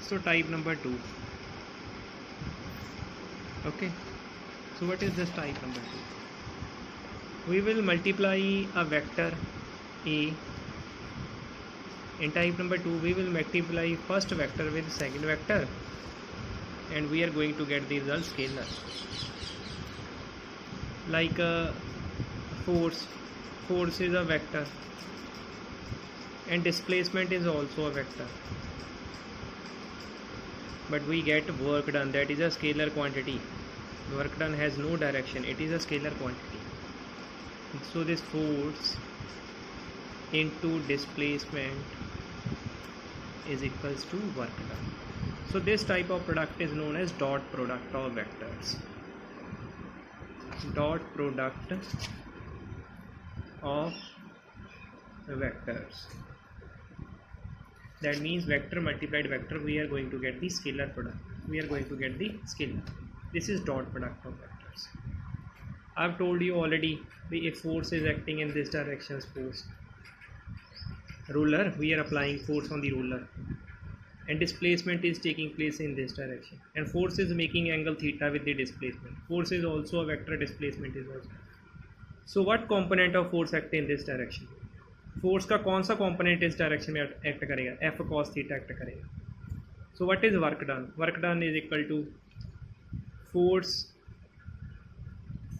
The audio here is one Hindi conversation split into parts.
So type number 2. Okay, so what is this type number 2? We will multiply a vector a. In type number 2 we will multiply first vector with second vector, and we are going to get the result scalar. Like force is a vector and displacement is also a vector, but we get work done, that is a scalar quantity. Work done has no direction, it is a scalar quantity. So this force into displacement is equals to work done. So this type of product is known as dot product of vectors. Dot product of vectors. That means vector multiplied vector, we are going to get the scalar product. We are going to get the scalar. This is dot product of vectors. I've told you already, if force is acting in this direction, suppose ruler, we are applying force on the ruler, and displacement is taking place in this direction, and force is making angle theta with the displacement. Force is also a vector, displacement is also. So what component of force act in this direction? Force का कौन सा कंपोनेंट इस डायरेक्शन में एक्ट करेगा? एफ कॉस थीटा एक्ट करेगा. So what is work done? Work done is equal to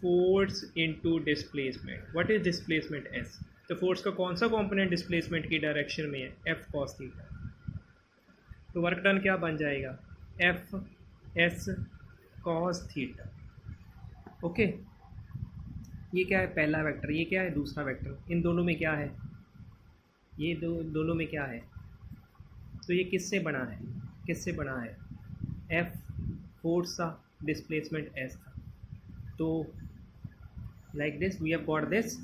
force into displacement. What is displacement? S. तो फोर्स का कौन सा कंपोनेंट डिस्प्लेसमेंट की डायरेक्शन में है? F cos theta. तो वर्क डन क्या बन जाएगा? F S cos theta. Okay, ये क्या है? पहला वेक्टर. ये क्या है? दूसरा वेक्टर. इन दोनों में क्या है? ये दोनों में क्या है? तो ये किससे बना है? किससे बना है? एफ फोर्स था, डिस्प्लेसमेंट एस था. तो like this we have got this.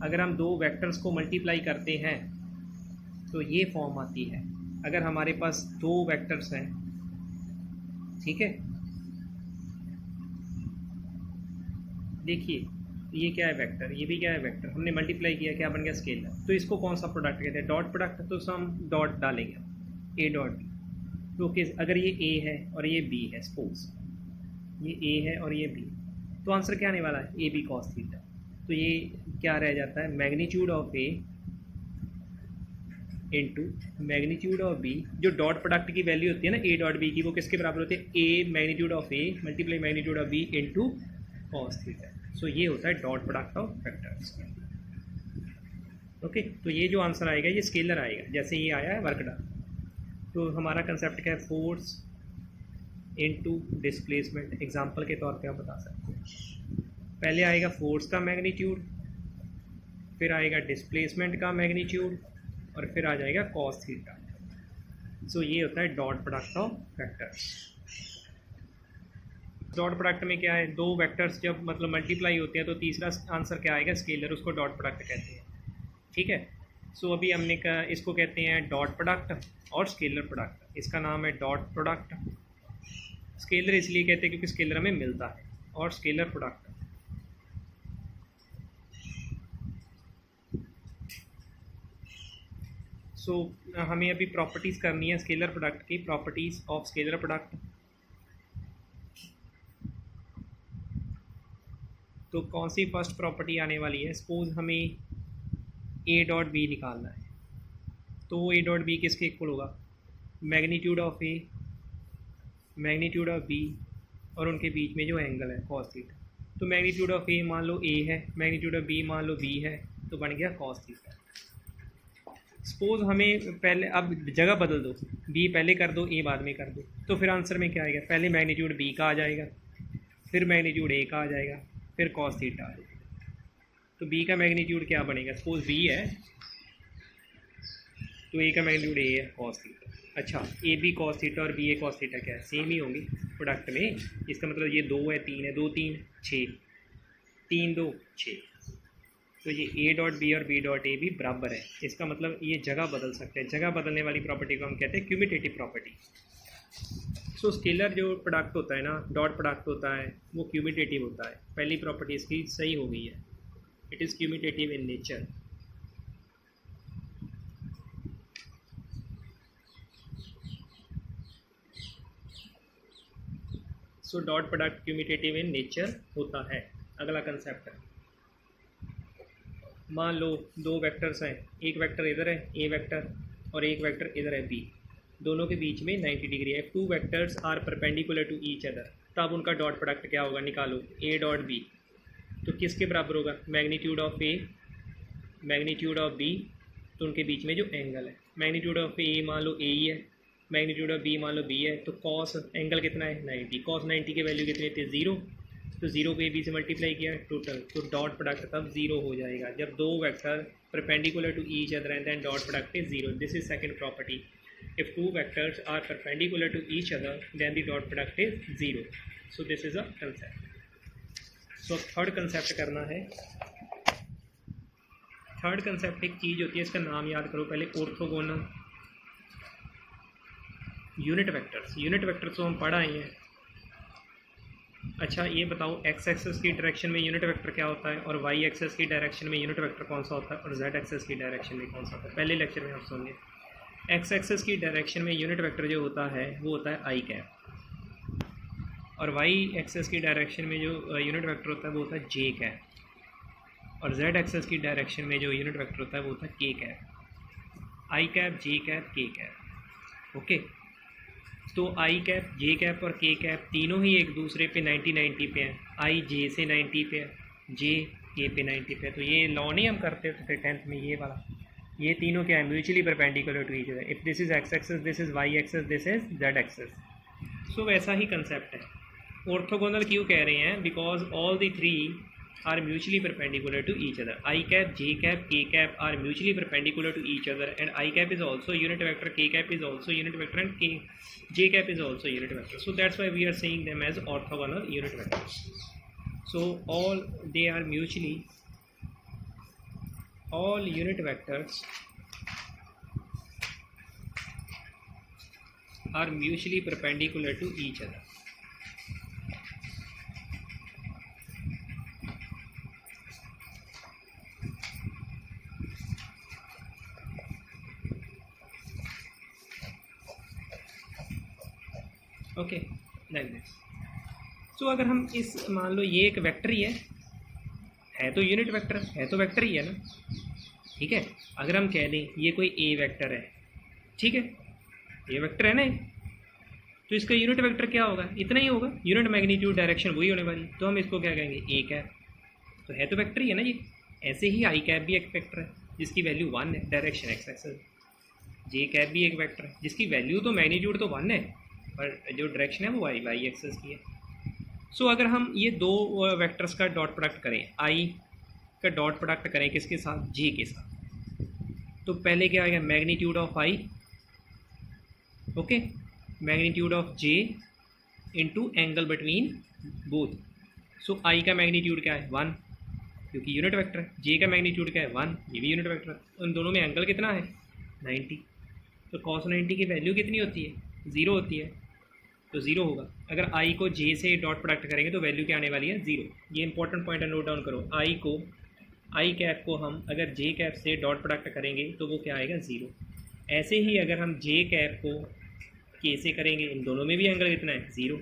अगर हम दो वेक्टर्स को मल्टीप्लाई करते हैं तो ये फॉर्म आती है. अगर हमारे पास दो वेक्टर्स हैं, ठीक है, देखिए ये क्या है? वेक्टर. ये भी क्या है? वेक्टर. हमने मल्टीप्लाई किया, क्या बन गया? स्केलर. तो इसको कौन सा प्रोडक्ट कहते हैं? Dot product. तो हम डॉट डालेंगे, ए डॉट बी. तो किस, अगर ये ए है और ये बी है, सपोज ये ए है और ये बी, तो आंसर क्या आने वाला है? A B cos theta. तो ये क्या रह जाता है? Magnitude of A into magnitude of B. जो डॉट प्रोडक्ट की वैल्यू होती है ना, ए डॉट बी की, वो किसके बराबर होती है? A magnitude of A multiply magnitude of B into cos theta. So ये होता है dot product of vectors. Okay, तो ये जो आंसर आएगा ये स्केलर आएगा, जैसे ये आया है वर्क डन. तो हमारा कंसेप्ट क्या है? Force into displacement. एग्जांपल के तौर पे आप बता सकते हैं. पहले आएगा फोर्स का मैग्नीट्यूड, फिर आएगा डिस्प्लेसमेंट का मैग्नीट्यूड, और फिर आ जाएगा कॉस थीटा. सो ये होता है dot product of vectors. Dot product में क्या है? दो वेक्टर्स जब मतलब मल्टीप्लाई होते हैं तो तीसरा आंसर क्या आएगा? स्केलर. उसको डॉट प्रोडक्ट कहते हैं. ठीक है. सो अभी हमने इसको कहते हैं डॉट प्रोडक्ट और स्केलर प्रोडक्ट. इसका नाम है डॉट प्रोडक्ट. स्केलर इसलिए कहते हैं क्योंकि स्केलर हमें मिलता है, और स्केलर प्रोडक्ट. सो हमें अभी प्रॉपर्टीज़ करनी है स्केलर प्रोडक्ट की. Properties of scalar product. तो कौन सी फर्स्ट प्रॉपर्टी आने वाली है? सपोज हमें ए डॉट बी निकालना है, तो ए डॉट बी किसके इक्वल होगा? Magnitude of A magnitude of B, और उनके बीच में जो एंगल है कॉस थीटा. तो मैग्नीट्यूड ऑफ ए मान लो ए है, मैग्नीट्यूड ऑफ बी मान लो बी है, तो बन गया कॉस थीटा. सपोज हमें पहले, अब जगह बदल दो, बी पहले कर दो, ए बाद में कर दो, तो फिर आंसर में क्या आएगा? पहले मैग्नीट्यूड बी का आ जाएगा, फिर मैग्नीट्यूड ए का आ जाएगा, फिर कॉस थीटा आ जाएगा. तो बी का मैग्नीट्यूड क्या बनेगा? सपोज बी है तो ए का मैग्नीट्यूड ए है, कॉस थीटा. अच्छा, ए बी कॉस थीटा और बी ए कॉस थीटा क्या है? सेम ही होंगी प्रोडक्ट में. इसका मतलब ये 2 है, 3 है, 2 3 6, 3 2 6. तो ये ए डॉट बी और बी डॉट ए भी बराबर है. इसका मतलब ये जगह बदल सकते हैं. जगह बदलने वाली प्रॉपर्टी को हम कहते हैं क्यूमिटेटिव प्रॉपर्टी. सो स्केलर जो प्रोडक्ट होता है ना, डॉट प्रोडक्ट होता है, वो क्यूमिटेटिव होता है. पहली प्रॉपर्टी इसकी सही हो गई है. It is commutative in nature. So dot product commutative in nature होता है। अगला कंसेप्ट है, मान लो दो वेक्टर्स हैं, एक वेक्टर इधर है ए वेक्टर और एक वेक्टर इधर है बी, दोनों के बीच में 90 डिग्री है। Two vectors are perpendicular to each other, तब उनका डॉट प्रोडक्ट क्या होगा, निकालो ए डॉट बी। तो किसके बराबर होगा, magnitude of A magnitude of B, तो उनके बीच में जो एंगल है, मैग्नीट्यूड ऑफ ए मान लो ए ही है, मैग्नीट्यूड ऑफ बी मान लो बी है, तो कॉस एंगल कितना है 90, कॉस 90 की वैल्यू कितनी थी 0, तो 0 को ए बी से मल्टीप्लाई किया टोटल, तो डॉट प्रोडक्ट तब 0 हो जाएगा जब दो vector perpendicular to each other and then dot product is 0। This is second property, if two vectors are perpendicular to each other then the dot product is 0। So this is a concept. So third concept करना है। थर्ड कंसेप्ट एक चीज़ होती है, इसका नाम याद करो पहले, orthogonal unit vectors. Unit vectors तो हम पढ़ आए हैं। अच्छा ये बताओ, एक्स एक्सेस की डायरेक्शन में यूनिट वेक्टर क्या होता है और वाई एक्सेस की डायरेक्शन में यूनिट वेक्टर कौन सा होता है और जेड एक्सेस की डायरेक्शन में कौन सा होता है। पहले लेक्चर में आप सुनिए, एक्स एक्सेस की डायरेक्शन में यूनिट वेक्टर जो होता है वो होता है आई कैप, और वाई एक्सेस की डायरेक्शन में जो यूनिट वेक्टर होता है वो होता है जे कैप, और जेड एक्सेस की डायरेक्शन में जो यूनिट वेक्टर होता है वो होता है के कैप। आई कैप, जे कैप, के कैप। ओके, तो आई कैप, जे कैप और के कैप तीनों ही एक दूसरे पे 90-90 पे हैं। आई जे से 90 पे है, जे के पे 90 पे है। तो ये लॉ नहीं हम करते तो फिर 10th में ये वाला, ये तीनों क्या है, mutually perpendicular to each other. If this is X axis, this is Y axis, this is Z axis. So वैसा ही कंसेप्ट है। ऑर्थोगोनल क्यों कह रहे हैं, because all the three are mutually perpendicular to each other. I cap, J cap, K cap are mutually perpendicular to each other, and I cap is also unit vector, K cap is also unit vector, and J cap is also unit vector. So that's why we are saying them as orthogonal unit vectors. So they are mutually, all unit vectors are mutually perpendicular to each other. Okay, like this. So अगर हम इस, मान लो ये एक वेक्टर ही है तो यूनिट वेक्टर है, तो वेक्टर ही है ना, ठीक है। अगर हम कह दें ये कोई ए वेक्टर है, ठीक है, ये वेक्टर है ना, तो इसका यूनिट वेक्टर क्या होगा, इतना ही होगा, यूनिट मैग्नीट्यूड डायरेक्शन वही होने वाली, तो हम इसको क्या कहेंगे, ए कैप। तो है तो वेक्टर ही है ना ये। ऐसे ही आई कैप भी एक वेक्टर है जिसकी वैल्यू 1 है, डायरेक्शन एक्स एक्सेस। जे कैप भी एक वेक्टर है जिसकी वैल्यू तो मैग्नीट्यूड तो 1 है, पर जो डायरेक्शन है वो वाई एक्सेस की है। सो अगर हम ये दो वेक्टर्स का डॉट प्रोडक्ट करें, आई का डॉट प्रोडक्ट करें किसके साथ, जे के साथ, तो पहले क्या आएगा, magnitude of I, okay, magnitude of J into angle between both. So I का मैग्नीट्यूड क्या है 1, क्योंकि यूनिट वेक्टर है, जे का मैग्नीट्यूड क्या है 1, ये भी यूनिट वेक्टर है, उन दोनों में एंगल कितना है 90, तो cos 90 की वैल्यू कितनी होती है 0 होती है, तो 0 होगा। अगर आई को जे से डॉट प्रोडक्ट करेंगे तो वैल्यू क्या आने वाली है 0। ये इंपॉर्टेंट पॉइंट है, नोट डाउन करो। आई कैप को हम अगर जे कैप से डॉट प्रोडक्ट करेंगे तो वो क्या आएगा 0। ऐसे ही अगर हम जे कैप को के से करेंगे, इन दोनों में भी एंगल कितना है 0,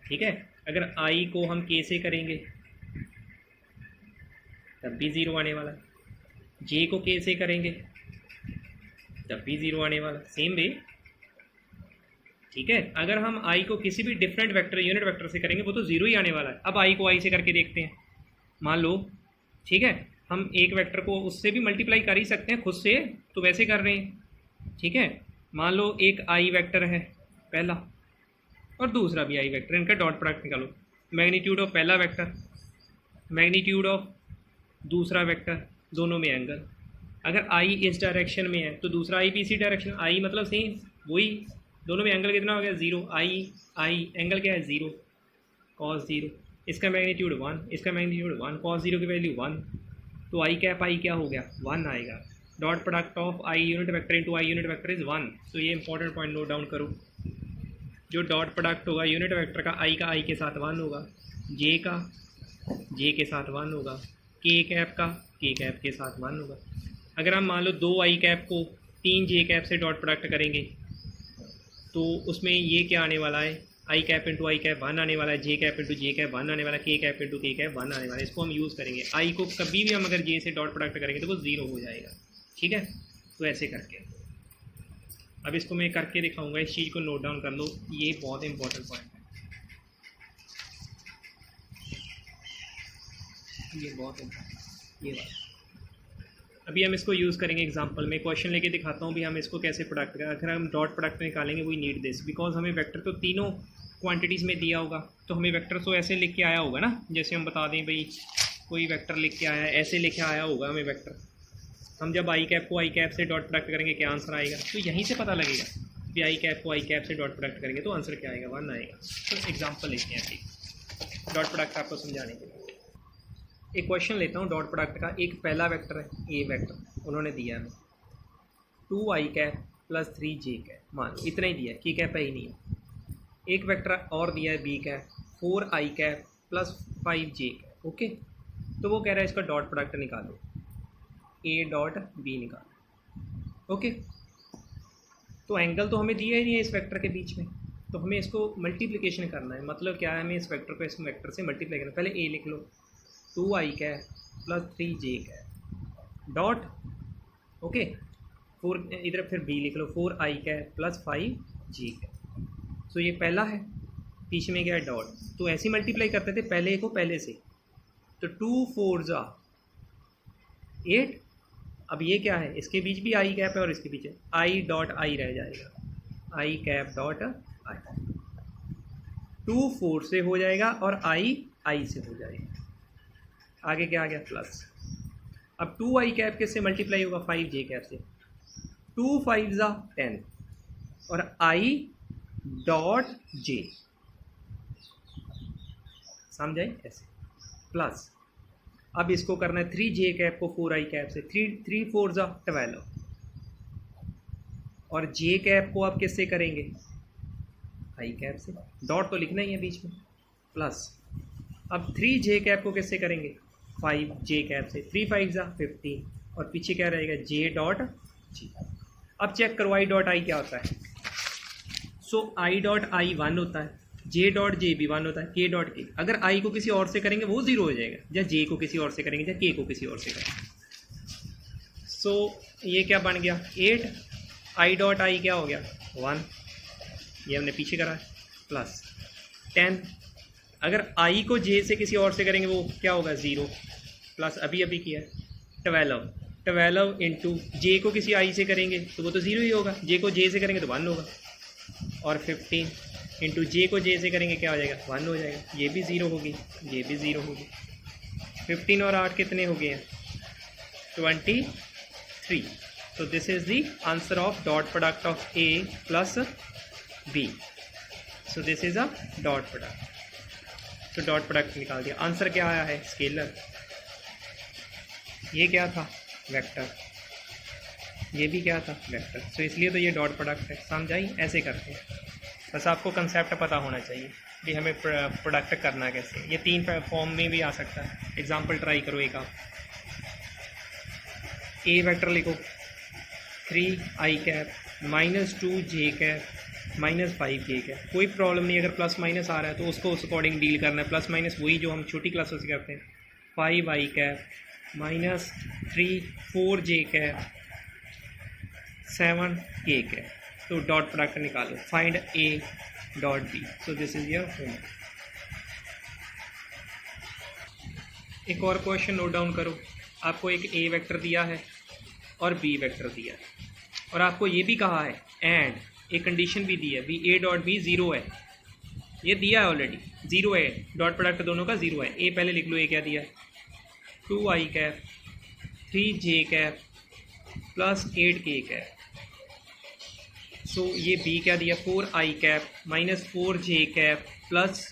ठीक है। अगर आई को हम के से करेंगे तब भी 0 आने वाला, जे को के से करेंगे तब भी 0 आने वाला, सेम वे, ठीक है। अगर हम आई को किसी भी डिफरेंट वेक्टर यूनिट वेक्टर से करेंगे वो तो 0 ही आने वाला है। अब आई को आई से करके देखते हैं, मान लो, ठीक है, हम एक वेक्टर को उससे भी मल्टीप्लाई कर ही सकते हैं खुद से, तो वैसे कर रहे हैं, ठीक है। मान लो एक आई वेक्टर है पहला और दूसरा भी आई वेक्टर, इनका डॉट प्रोडक्ट निकालो, मैग्नीट्यूड ऑफ पहला वेक्टर, मैग्नीट्यूड ऑफ दूसरा वेक्टर, दोनों में एंगल। अगर आई इस डायरेक्शन में है तो दूसरा आई भी इसी डायरेक्शन, आई मतलब सेम वही, दोनों में एंगल कितना हो गया 0, आई एंगल क्या है 0, cos 0, इसका मैग्नीट्यूड 1, इसका मैग्नीट्यूड 1, cos 0 की वैल्यू 1, तो आई कैप आई क्या हो गया 1 आएगा। Dot product of I unit vector into I unit vector is 1। तो ये इंपॉर्टेंट पॉइंट नोट डाउन करो, जो डॉट प्रोडक्ट होगा यूनिट वेक्टर का आई के साथ 1 होगा, जे का जे के साथ 1 होगा, के कैप का के कैप के साथ 1 होगा। अगर हम मान लो 2 आई कैप को 3 जे कैप से डॉट प्रोडक्ट करेंगे तो उसमें ये क्या आने वाला है, आई कैप इंटू आई कैप 1 आने वाला है, जे कैप इंटू जे कैप 1 आने वाला है, के कैप इंटू के कैप 1 आने वाला है। इसको हम यूज़ करेंगे। आई को कभी भी हम अगर जे से डॉट प्रोडक्ट करेंगे तो वो 0 हो जाएगा, ठीक है। तो ऐसे करके अब इसको मैं करके दिखाऊंगा, इस चीज़ को नोट डाउन कर लो, ये बहुत इंपॉर्टेंट पॉइंट है, ये बहुत इंपॉर्टेंट ये बात। अभी हम इसको यूज़ करेंगे एग्जांपल में, क्वेश्चन लेके दिखाता हूँ भी हम इसको कैसे प्रोडक्ट करें। अगर हम डॉट प्रोडक्ट निकालेंगे वी नीड दिस, बिकॉज हमें वेक्टर तो तीनों क्वांटिटीज़ में दिया होगा, तो हमें वेक्टर तो ऐसे लिख के आया होगा ना, जैसे हम बता दें भाई कोई वेक्टर लिख के आया है, ऐसे लिखे आया होगा हमें वेक्टर। हम जब आई कैप को आई कैप से डॉट प्रोडक्ट करेंगे क्या आंसर आएगा, तो यहीं से पता लगेगा कि आई कैप को आई कैप से डॉट प्रोडक्ट करेंगे तो आंसर क्या आएगा, 1 आएगा। तो एग्जाम्पल लिखते हैं ठीक, डॉट प्रोडक्ट आपको समझाने के लिए एक क्वेश्चन लेता हूँ डॉट प्रोडक्ट का। एक पहला वेक्टर है ए वेक्टर, उन्होंने दिया है 2 आई कैप प्लस 3 जे कैप, मान इतना ही दिया है, की कैप है ही नहीं है। एक वेक्टर और दिया है बी कैप 4 आई कैप प्लस 5 जे कैप, ओके। तो वो कह रहा है इसका डॉट प्रोडक्ट निकालो, ए डॉट बी निकालो, ओके। तो एंगल तो हमें दिया ही नहीं है इस वेक्टर के बीच में, तो हमें इसको मल्टीप्लिकेशन करना है। मतलब क्या है, हमें इस वेक्टर को इस वेक्टर से मल्टीप्लाई करना है। पहले ए लिख लो 2 आई कैप प्लस 3 जे कैप डॉट, ओके। 4 इधर फिर बी लिख लो 4 आई कैप प्लस 5 जे कैप। सो ये पहला है, पीछे में क्या है डॉट, तो ऐसे मल्टीप्लाई करते थे पहले को पहले से, तो 2 4 जा 8। अब ये क्या है, इसके बीच भी आई कैप है और इसके पीछे आई डॉट आई रह जाएगा, आई कैप डॉट आई, 2 4 से हो जाएगा और आई से हो जाएगा। आगे क्या आ गया प्लस। अब 2 आई कैप किससे मल्टीप्लाई होगा, 5 जे कैप से, 2 5 जा 10 और आई डॉट जे, समझाए ऐसे, प्लस। अब इसको करना है 3 जे कैप को 4 आई कैप से, 3 4 जा 12 और जे कैप को आप किससे करेंगे, आई कैप से, डॉट तो लिखना ही है बीच में, प्लस। अब 3 जे कैप को किससे करेंगे, 5 जे कैप से, 3 5 जा 15 और पीछे क्या रहेगा जे डॉट जी। अब चेक करो आई डॉट आई क्या होता है। सो आई डॉट आई 1 होता है, जे डॉट जे भी 1 होता है, के डॉट के अगर आई को किसी और से करेंगे वो 0 हो जाएगा, या जे को किसी और से करेंगे या के को किसी और से करेंगे। सो ये क्या बन गया 8, आई डॉट आई क्या हो गया 1, ये हमने पीछे करा है, प्लस 10। अगर आई को जे से किसी और से करेंगे वो क्या होगा 0, प्लस अभी अभी किया है 12 इंटू जे को किसी आई से करेंगे तो वो तो 0 ही होगा, जे को जे से करेंगे तो 1 होगा, और 15 इंटू जे को जे से करेंगे क्या हो जाएगा 1 हो जाएगा, ये भी 0 होगी, ये भी 0 होगी। 15 और 8 कितने हो गए हैं 23। So this is the answer of dot product of A plus B. So this is a dot product. तो डॉट प्रोडक्ट निकाल दिया, आंसर क्या आया है स्केलर, ये क्या था वेक्टर, ये भी क्या था वेक्टर, तो इसलिए तो ये डॉट प्रोडक्ट है। समझ आई, ऐसे करते हैं, बस आपको कंसेप्ट पता होना चाहिए कि हमें प्रोडक्ट करना कैसे। ये 3 फॉर्म में भी आ सकता है। एग्जांपल ट्राई करो एक, आप ए वेक्टर लिखो 3 आई कैप माइनस 2 जे कैप माइनस 5 जे कैप, कोई प्रॉब्लम नहीं, अगर प्लस माइनस आ रहा है तो उसको उस अकॉर्डिंग डील करना है। प्लस माइनस वही जो हम छोटी क्लासों से करते हैं, 5 I cap minus 3 4 J cap 7 K cap. तो डॉट प्रोडक्ट निकालो, find A dot B. So this is your homework. एक और क्वेश्चन नोट डाउन करो। आपको एक ए वेक्टर दिया है और बी वेक्टर दिया है, और आपको ये भी कहा है एंड एक कंडीशन भी दी है भी ए डॉट बी 0 है, ये दिया है ऑलरेडी 0 है, डॉट प्रोडक्ट दोनों का 0 है। ए पहले लिख लो, ए क्या दिया है 2 आई कैप 3 जे कैप प्लस 8 के कैप। सो ये बी क्या दिया 4 आई cap minus 4 J cap plus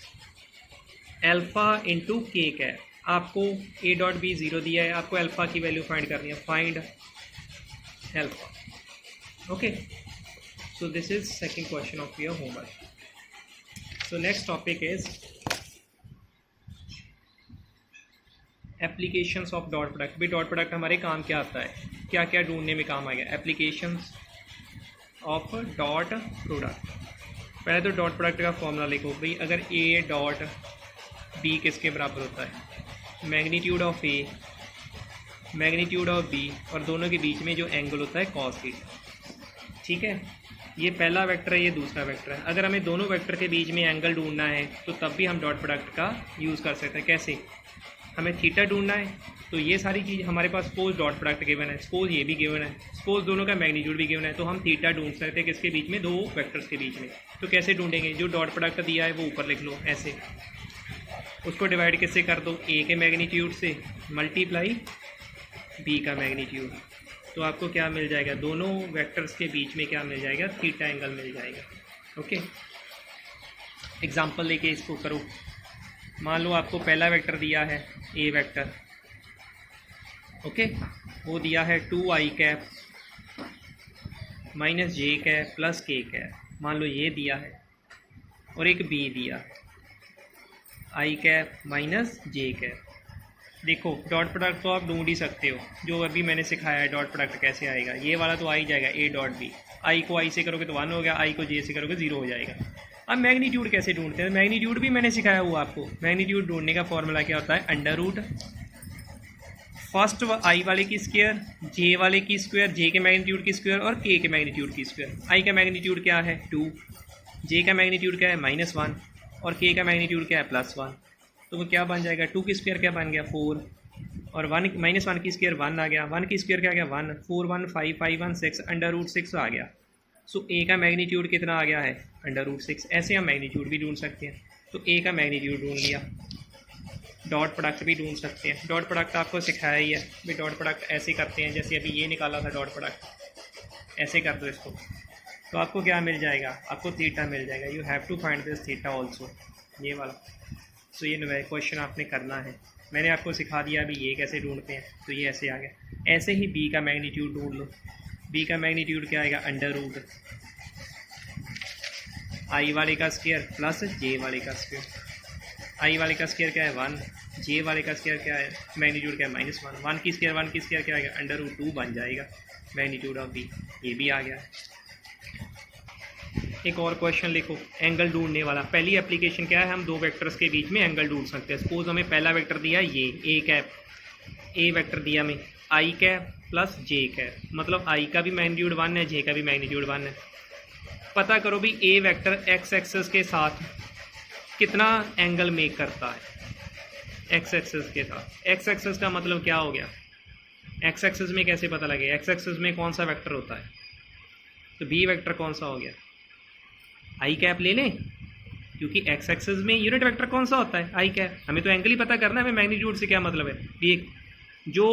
alpha into के कैप। आपको ए डॉट बी 0 दिया है, आपको अल्फ़ा की वैल्यू फाइंड करनी है, find alpha. Okay, so this is second question of your homework. So next topic is applications of dot product। भी डॉट प्रोडक्ट हमारे काम क्या आता है, क्या क्या ढूंढने में काम आएगा। एप्लीकेशंस ऑफ डॉट प्रोडक्ट, पहले तो डॉट प्रोडक्ट का फॉर्मूला लिखो भाई, अगर ए डॉट बी किसके बराबर होता है, magnitude of A magnitude of B, और दोनों के बीच में जो एंगल होता है कॉस थीटा। ठीक है, ये पहला वेक्टर है, ये दूसरा वेक्टर है। अगर हमें दोनों वेक्टर के बीच में एंगल ढूंढना है तो तब भी हम डॉट प्रोडक्ट का यूज़ कर सकते हैं। कैसे, हमें थीटा ढूंढना है तो ये सारी चीज़ हमारे पास, सपोज डॉट प्रोडक्ट गिवन है, सपोज ये भी गिवन है, सपोज दोनों का मैग्नीट्यूड भी गिवन है, तो हम थीटा ढूंढ सकते हैं किसके बीच में, दो वेक्टर्स के बीच में। तो कैसे ढूंढेंगे, जो डॉट प्रोडक्ट दिया है वो ऊपर लिख लो ऐसे, उसको डिवाइड किससे कर दो, ए के मैग्नीट्यूड से मल्टीप्लाई बी का मैग्नीट्यूड, तो आपको क्या मिल जाएगा, दोनों वेक्टर्स के बीच में क्या मिल जाएगा, थीटा एंगल मिल जाएगा। ओके, एग्जांपल लेके इसको करो। मान लो आपको पहला वेक्टर दिया है ए वेक्टर, ओके, वो दिया है 2i कैप माइनस जे कैप प्लस के कैप, मान लो ये दिया है, और एक बी दिया है i cap minus J cap. देखो डॉट प्रोडक्ट तो आप ढूंढ ही सकते हो, जो अभी मैंने सिखाया है डॉट प्रोडक्ट कैसे आएगा, ये वाला तो आ ही जाएगा ए डॉट बी, आई को आई से करोगे तो 1 हो गया, आई को जे से करोगे 0 हो जाएगा। अब मैग्नीट्यूड कैसे ढूंढते हैं, मैग्नीट्यूड भी मैंने सिखाया हुआ आपको। मैग्नीट्यूड ढूंढने का फॉर्मूला क्या होता है, अंडर रूट फर्स्ट आई वाले की स्क्वायर, जे वाले की स्क्वायर, जे के मैग्नीट्यूड की स्क्वायर और के मैग्नीट्यूड की स्क्वायर। आई का मैग्नीट्यूड क्या है 2, जे का मैग्नीट्यूड क्या है -1 और के का मैग्नीट्यूड क्या है +1, तो वो क्या बन जाएगा, 2 की स्क्वायर क्या बन गया 4, और 1 -1 की स्क्वायर 1 आ गया, 1 की स्क्वायर क्या आ गया 1, 4 1 5 5 1 6 अंडर रूट 6 आ गया। सो ए का मैग्नीट्यूड कितना आ गया है अंडर रूट 6। ऐसे हम मैग्नीट्यूड भी ढूंढ सकते हैं, तो ए का मैग्नीट्यूड ढूंढ लिया। डॉट प्रोडक्ट भी ढूंढ सकते हैं, डॉट प्रोडक्ट आपको सिखाया ही है भाई, डॉट प्रोडक्ट ऐसे करते हैं, जैसे अभी ये निकाला था डॉट प्रोडक्ट, ऐसे कर दो इसको, तो आपको क्या मिल जाएगा, आपको थीटा मिल जाएगा। You have to find this theta also, ये वाला। सो ये नया क्वेश्चन आपने करना है, मैंने आपको सिखा दिया अभी ये कैसे ढूंढते हैं, तो ये ऐसे आ गया। ऐसे ही बी का मैग्नीट्यूड ढूंढ लो, बी का मैग्नीट्यूड क्या आएगा, अंडर रूट आई वाले का स्क्वायर प्लस जे वाले का स्क्वायर। आई वाले का स्क्वायर क्या है 1, जे वाले का स्क्वायर क्या है, मैग्नीट्यूड क्या है -1, 1 की स्क्वायर क्या आएगा अंडर रूट 2 बन जाएगा मैग्नीट्यूड ऑफ बी, ये भी आ गया। एक और क्वेश्चन लिखो, एंगल ढूंढने वाला। पहली एप्लीकेशन क्या है, हम दो वेक्टर्स के बीच में एंगल ढूंढ सकते हैं। सपोज हमें पहला वेक्टर दिया ये ए कैप, ए वेक्टर दिया हमें आई कैप प्लस जे कैप, मतलब आई का भी मैग्नीट्यूड 1 है, जे का भी मैग्नीट्यूड 1 है। पता करो भी ए वेक्टर एक्स एक्सिस के साथ कितना एंगल मेक करता है, एक्स एक्सिस के साथ। एक्स एक्सिस का मतलब क्या हो गया, एक्स एक्सिस में कैसे पता लगे, एक्स एक्सिस में कौन सा वेक्टर होता है, तो बी वेक्टर कौन सा हो गया, आई कैप ले लें, क्योंकि एक्स एक्सिस में यूनिट वेक्टर कौन सा होता है, आई कैप। हमें तो एंगल ही पता करना है, हमें मैग्नीट्यूड से क्या मतलब है। भी जो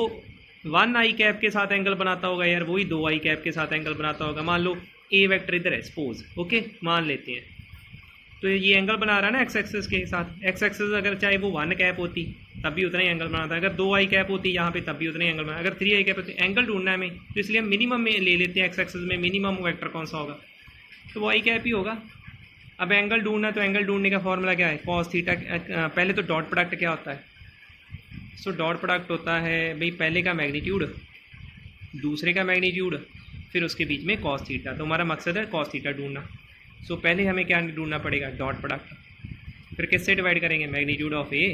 1 आई कैप के साथ एंगल बनाता होगा यार, वही 2 आई कैप के साथ एंगल बनाता होगा। मान लो ए वेक्टर इधर है सपोज, ओके मान लेते हैं, तो ये एंगल बना रहा है ना एक्स एक्सिस के साथ। एक्स एक्सिस अगर चाहे वो 1 कैप होती तब भी उतना ही एंगल बनाता है, अगर 2 आई कैप होती यहाँ पे तब भी उतना ही एंगल बना, अगर 3 आई कैप होती। एंगल ढूंढना है हमें, तो इसलिए हम मिनिमम में ले लेते हैं, एक्स एक्सिस में मिनिमम वेक्टर कौन सा होगा, तो वो आई कैप ही होगा। अब एंगल ढूंढना है, तो एंगल ढूंढने का फॉर्मूला क्या है, कॉस थीटा। पहले तो डॉट प्रोडक्ट क्या होता है, सो डॉट प्रोडक्ट होता है भाई पहले का मैग्नीट्यूड दूसरे का मैग्नीट्यूड फिर उसके बीच में कॉस थीटा। तो हमारा मकसद है कॉस थीटा ढूंढना। सो पहले हमें क्या ढूंढना पड़ेगा, डॉट प्रोडक्ट, फिर किससे डिवाइड करेंगे, magnitude of A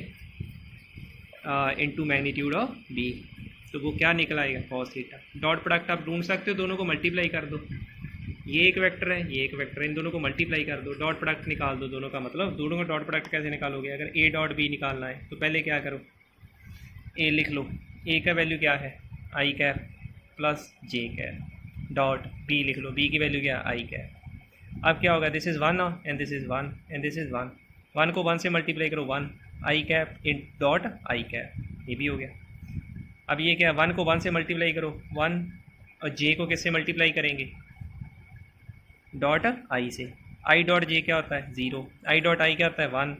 into magnitude of B, तो वो क्या निकल आएगा कॉस थीटा। डॉट प्रोडक्ट आप ढूंढ सकते हो, दोनों को मल्टीप्लाई कर दो, ये एक वेक्टर है ये एक वेक्टर है, इन दोनों को मल्टीप्लाई कर दो, डॉट प्रोडक्ट निकाल दो दोनों का। मतलब दोनों का डॉट प्रोडक्ट कैसे निकालोगे, अगर ए डॉट बी निकालना है तो पहले क्या करो, ए लिख लो, ए का वैल्यू क्या है आई कैप प्लस जे कैप, डॉट बी लिख लो, बी की वैल्यू क्या है आई कैप। अब क्या होगा, this is 1 and this is 1 and this is 1, 1 को 1 से मल्टीप्लाई करो 1 I cap in dot I cap, ये भी हो गया। अब ये क्या, 1 को 1 से मल्टीप्लाई करो 1, और जे को किससे मल्टीप्लाई करेंगे, डॉट आई से। आई डॉट जे क्या होता है 0, आई डॉट आई क्या होता है 1,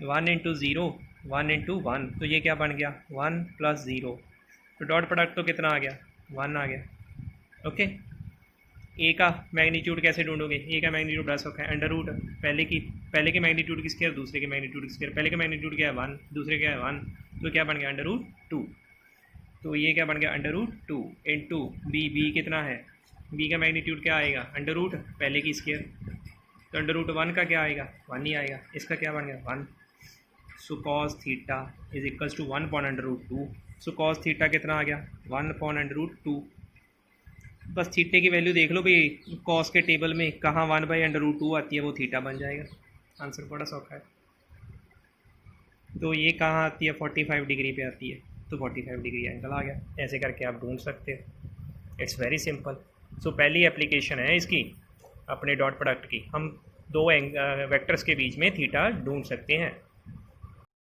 1 इंटू 0 1 इंटू 1, तो ये क्या बन गया 1 प्लस 0, तो डॉट प्रोडक्ट तो कितना आ गया 1 आ गया। ओके, ए का मैग्नीट्यूड कैसे ढूंढोगे, ए का मैग्नीट्यूड बड़ा सौखा है, अंडर रूट पहले के मैग्नीट्यूड की स्क्वायर दूसरे के मैग्नीट्यूड की स्क्वायर, पहले का मैग्नीट्यूड क्या है 1 दूसरे क्या है 1, तो क्या बन गया अंडर रूट 2, तो ये क्या बन गया under root 2 into B, B कितना है, बी का मैग्नीट्यूड क्या आएगा अंडर रूट पहले की स्क्वायर तो √1 का क्या आएगा, 1 ही आएगा। इसका क्या बन गया, 1। So cos theta is equals to 1/√2। So cos theta कितना आ गया, 1/√2। बस थीटे की वैल्यू देख लो भाई, कॉस के टेबल में कहाँ 1/√2 आती है, वो थीटा बन जाएगा। आंसर बड़ा सौखा है। तो ये कहाँ आती है, 45 डिग्री पे आती है, तो 45 डिग्री एंगल आ गया। ऐसे करके आप ढूंढ सकते हो। It's very simple. सो पहली एप्लीकेशन है इसकी अपने डॉट प्रोडक्ट की, हम दो वेक्टर्स के बीच में थीटा ढूंढ सकते हैं।